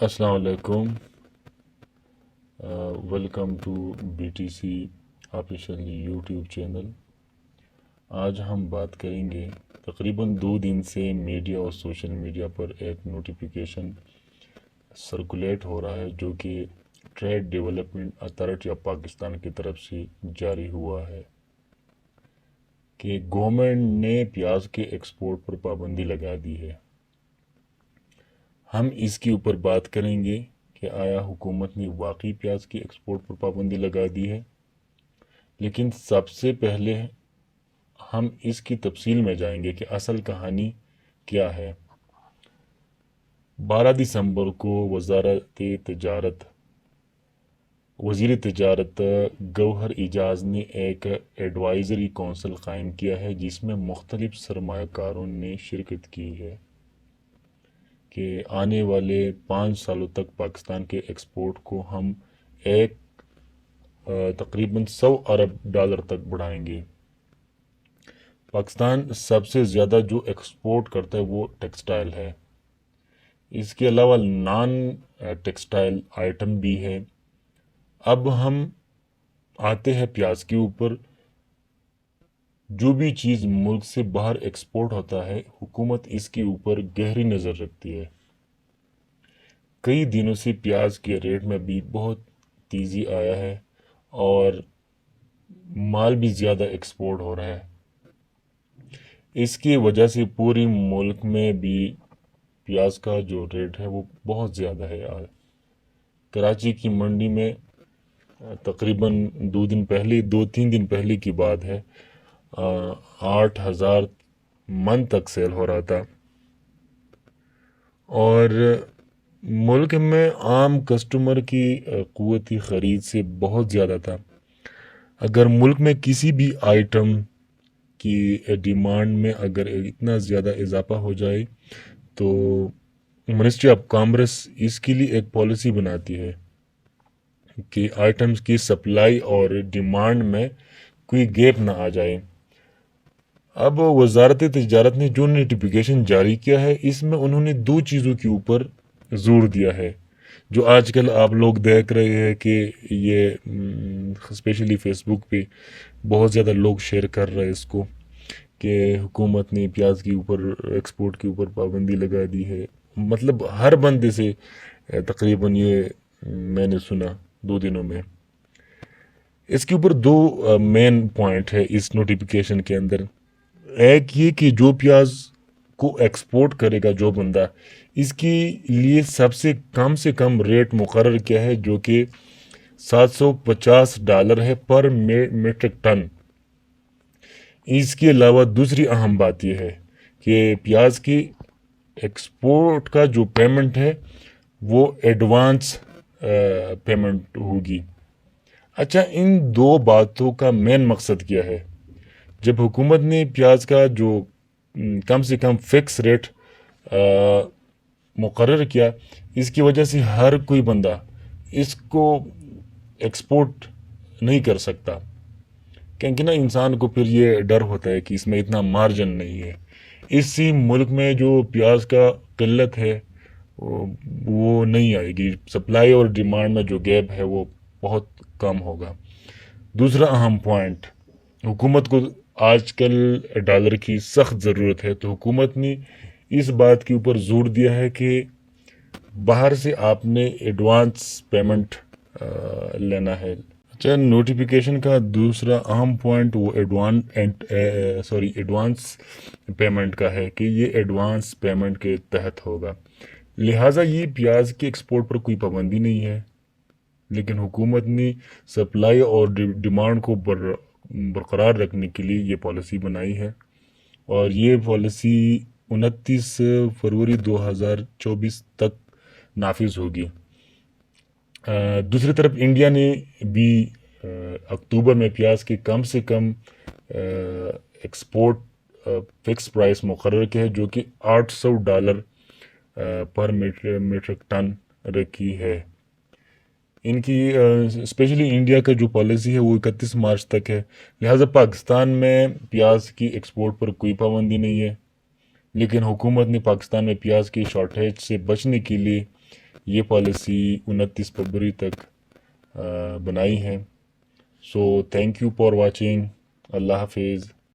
السلام علیکم، welcome to B T C official YouTube channel. آج ہم بات کریں گے تقریباً 2 دن سے میڈیا اور سوشل میڈیا پر ایک نوٹیفیکیشن سرکولیٹ ہو رہا ہے جو کہ trade development authority of Pakistan کی طرف سے جاری ہوا ہے کہ گورنمنٹ نے پیاز کے ایکسپورٹ پر پابندی لگا دی ہے۔ ہم اس کے اوپر بات کریں گے کہ آیا حکومت نے واقعی پیاز کی ایکسپورٹ پر پابندی لگا دی ہے، لیکن سب سے پہلے ہم اس کی تفصیل میں جائیں گے کہ اصل کہانی کیا ہے۔ 12 دسمبر کو وزیر تجارت گوہر اعجاز نے ایک ایڈوائزری کونسل قائم کیا ہے جس میں مختلف سرمایہ کاروں نے شرکت کی ہے کہ آنے والے 5 سالوں تک پاکستان کے ایکسپورٹ کو ہم تقریباً $100 ارب تک بڑھائیں گے۔ پاکستان سب سے زیادہ جو ایکسپورٹ کرتا ہے وہ ٹیکسٹائل ہے، اس کے علاوہ نان ٹیکسٹائل آئٹم بھی ہے۔ اب ہم آتے ہیں پیاز کے اوپر۔ جو بھی چیز ملک سے باہر ایکسپورٹ ہوتا ہے، حکومت اس کے اوپر گہری نظر رکھتی ہے۔ کئی دنوں سے پیاز کے ریٹ میں بھی بہت تیزی آیا ہے اور مال بھی زیادہ ایکسپورٹ ہو رہا ہے۔ اس کی وجہ سے پوری ملک میں بھی پیاز کا جو ریٹ ہے وہ بہت زیادہ ہے۔ کراچی کی منڈی میں تقریباً 2-3 دن پہلے کی بات ہے، 8,000 من تک سیل ہو رہا تھا، اور ملک میں عام کسٹمر کی قوت خرید سے بہت زیادہ تھا۔ اگر ملک میں کسی بھی آئٹم کی ڈیمانڈ میں اگر اتنا زیادہ اضافہ ہو جائے تو منسٹری آف کامرس اس کے لیے ایک پالیسی بناتی ہے کہ آئٹمز کی سپلائی اور ڈیمانڈ میں کوئی گیپ نہ آ جائے۔ اب وزارت تجارت نے جو نوٹیفیکیشن جاری کیا ہے، اس میں انہوں نے 2 چیزوں کے اوپر زور دیا ہے جو آج کل آپ لوگ دیکھ رہے ہیں کہ یہ اسپیشلی فیس بک پہ بہت زیادہ لوگ شیئر کر رہے ہیں اس کو کہ حکومت نے پیاز کے اوپر ایکسپورٹ کے اوپر پابندی لگا دی ہے۔ مطلب ہر بندے سے تقریباً یہ میں نے سنا 2 دنوں میں۔ اس کے اوپر 2 مین پوائنٹ ہے اس نوٹیفیکیشن کے اندر۔ ایک یہ کہ جو پیاز کو ایکسپورٹ کرے گا جو بندہ، اس کے لیے سب سے کم ریٹ مقرر کیا ہے جو کہ $750 ہے پر میٹرک ٹن۔ اس کے علاوہ دوسری اہم بات یہ ہے کہ پیاز کی ایکسپورٹ کا جو پیمنٹ ہے وہ ایڈوانس پیمنٹ ہوگی۔ اچھا، ان 2 باتوں کا مین مقصد کیا ہے؟ جب حکومت نے پیاز کا جو کم سے کم فکس ریٹ مقرر کیا، اس کی وجہ سے ہر کوئی بندہ اس کو ایکسپورٹ نہیں کر سکتا، کیونکہ نا انسان کو پھر یہ ڈر ہوتا ہے کہ اس میں اتنا مارجن نہیں ہے۔ اسی ملک میں جو پیاز کا قلت ہے وہ نہیں آئے گی، سپلائی اور ڈیمانڈ میں جو گیپ ہے وہ بہت کم ہوگا۔ دوسرا اہم پوائنٹ، حکومت کو آج کل ڈالر کی سخت ضرورت ہے، تو حکومت نے اس بات کے اوپر زور دیا ہے کہ باہر سے آپ نے ایڈوانس پیمنٹ لینا ہے۔ اچھا، نوٹیفیکیشن کا دوسرا اہم پوائنٹ وہ ایڈوانس پیمنٹ کا ہے کہ یہ ایڈوانس پیمنٹ کے تحت ہوگا، لہٰذا یہ پیاز کے ایکسپورٹ پر کوئی پابندی نہیں ہے، لیکن حکومت نے سپلائی اور ڈیمانڈ کو برقرار رکھنے کے لیے یہ پالیسی بنائی ہے، اور یہ پالیسی 29 فروری 2024 تک نافذ ہوگی۔ دوسری طرف انڈیا نے بھی اکتوبر میں پیاز کے کم سے کم ایکسپورٹ فکس پرائس مقرر کیا ہے جو کہ $800 پر میٹرک ٹن رکھی ہے۔ ان کی اسپیشلی انڈیا کا جو پالیسی ہے وہ 31 مارچ تک ہے، لہٰذا پاکستان میں پیاز کی ایکسپورٹ پر کوئی پابندی نہیں ہے، لیکن حکومت نے پاکستان میں پیاز کی شارٹیج سے بچنے کے لیے یہ پالیسی 29 فروری تک بنائی ہے. So thank you for watching. اللہ حافظ.